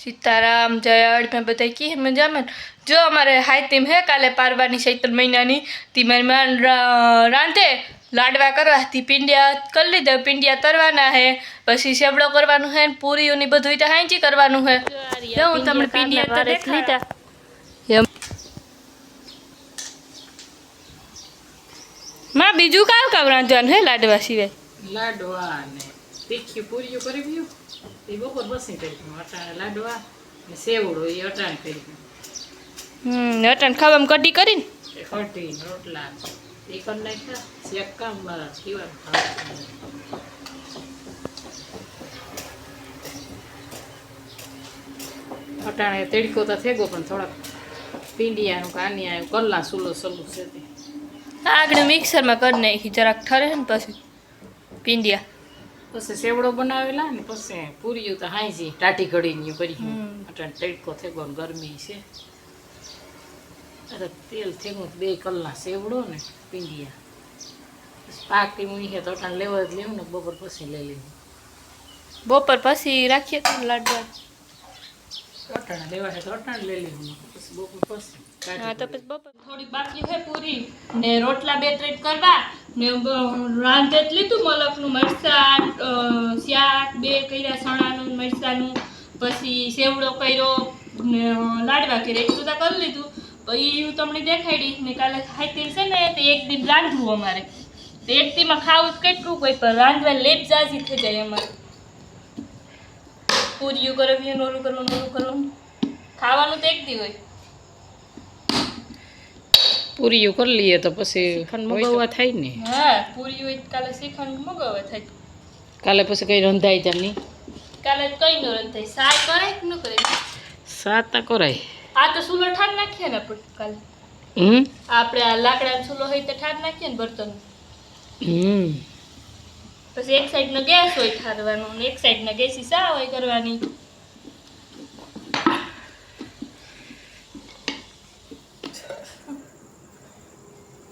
सीताराम जय में बताई की मजा में जो हमारे हाथीम है काले पारवानी चैत्र महीना ती मेरी मान रांधे लाडवा करवा थी पिंडिया कर लीधे पिंडिया तरवाना है पछी सेवड़ो करवानो है पूरी उनी बधुई तो हांजी करवानो है जो हूँ तमने पिंडिया तो देख लीधा मां बीजू काव काव रांधवान है लाडवा सिवाय लाडवा ने तीखी पूरी करवी એ બપોર બસી કરી અટાણે લાડવા ને સેવડો એ અટાણે કરી અટાણ ખાવામાં કઢી કરીને કઢી રોટલા એ કરી નાખ્યા શેકા મારા પીવાનું ખાવા અટાણે તડકો તો થેગો પણ થોડાક પીંડિયાનું કાનિયા કલ્લા સુલો સલું છે તે આગળ મિક્સરમાં કરી નાખી જરાક ઠરે ને પછી પીંડિયા પછી સેવડો બનાવેલા ને પછી પૂરીયું તો હાંજી ટાટી ઘડીને કરી અટાણે તડકો થેગો ને ગરમી છે અરે તેલ થેગું 2 કલાક સેવડો ને પીંડિયા પાકી મુઈ તો અટાણે લેવા જ લેવું ને બપોર પછી લઈ લેવું બપોર પછી રાખીએ તો લાડવા અટાણે લેવા છે તો અટાણે લઈ લેવું પછી બપોર પછી हाँ तो बस बपोर थोड़ी बाकी है पूरी ने रोटला 2-3 करवा ने रांधेत लीधुं मलकનું મરચાં શાક 2 કર્યા સણાનું મરચાંનું પછી સેવડો કર્યો ને લાડવા કર્યા એટલું તો કરી લીધું પછી હું તમને દેખાડી ને કાલે ખાઈતી છે ને તો એક દી રાંધવું અમારે તો એક દીમાં ખાવું કેટલું કોઈ પણ રાંધવા લેટ જાજી થઈ જાય અમારે પૂરીયું કરવી નોરું કરવાનું ખાવાનું તો એક દી હોય પૂરીયું કરી લઈએ તો પછી મગાવવા થાય ને હા પૂરી હોય કાલે શીખવાનું મગાવવા થાય કાલે પછી કઈ રંધાઈ જા નહીં કાલે કઈ ન રંધાય સાય કરે કે ન કરે સાતા કરાય આ તો સુલો ઠાર નાખીએ ને આપણે કાલે આપણે આ લાકડાનો સુલો હોય તો ઠાર નાખીએ ને બર્તન પછી એક સાઈડ નો ગેસ હોય ઠારવાનો ને એક સાઈડ ના ગેસી સા હોય કરવાની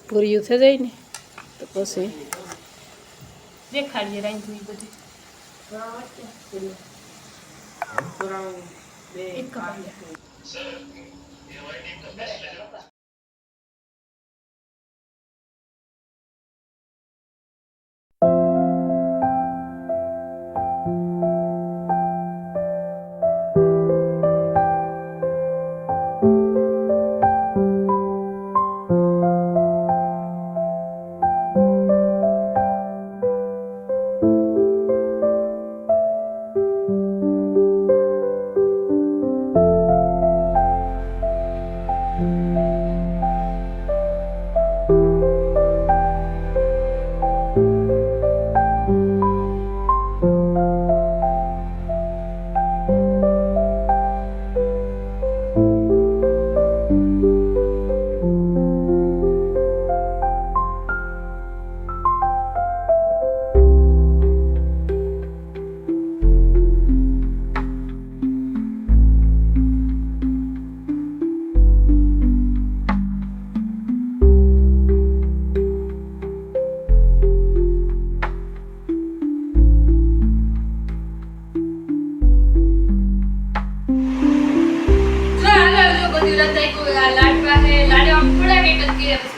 પૂરીયું થઈ જાય ને તો પછી દેખાડીએ રાંધું એ બધું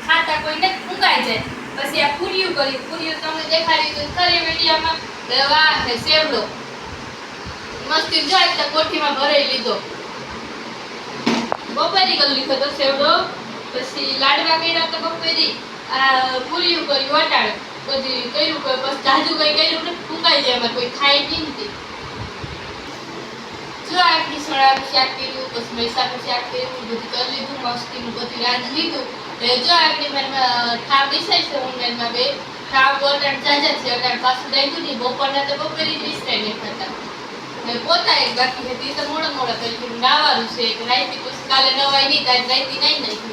खाता कोई ने ઊંઘાઈ જાય પછી આ પૂરીયું કરી પૂરીયું તમને દેખાડી તો ખરી મીડિયામાં દવા છે સેવડો મસ્તી જાય તો કોઠીમાં ભરાઈ લીધો બપોરી કરી લીધો તો સેવડો પછી લાડવા કર્યા તો બપોરી આ પૂરીયું કરી વટાડ બધી કર્યું કોઈ બસ જાજુ કઈ કર્યું ને ઊંઘાઈ જાય અમાર કોઈ ખાય નહીં જો આટલી સળા શાક કર્યું પછી મૈસાનું શાક કર્યું બધું કરી લીધું મસ્તીનું બધું રાંધી લીધું जो आपने मन खाव दिसाई से उनने में बे खाव बोलन जाजा छे अगर पास दाइदु नी बपोरना तो बपोरी दिसते नहीं खाता मैं पोता एक बाकी है ती तो मोड़ा मोड़ा करके नावारू छे एक राती कुछ काले नवाई नहीं ताज राती नहीं नहीं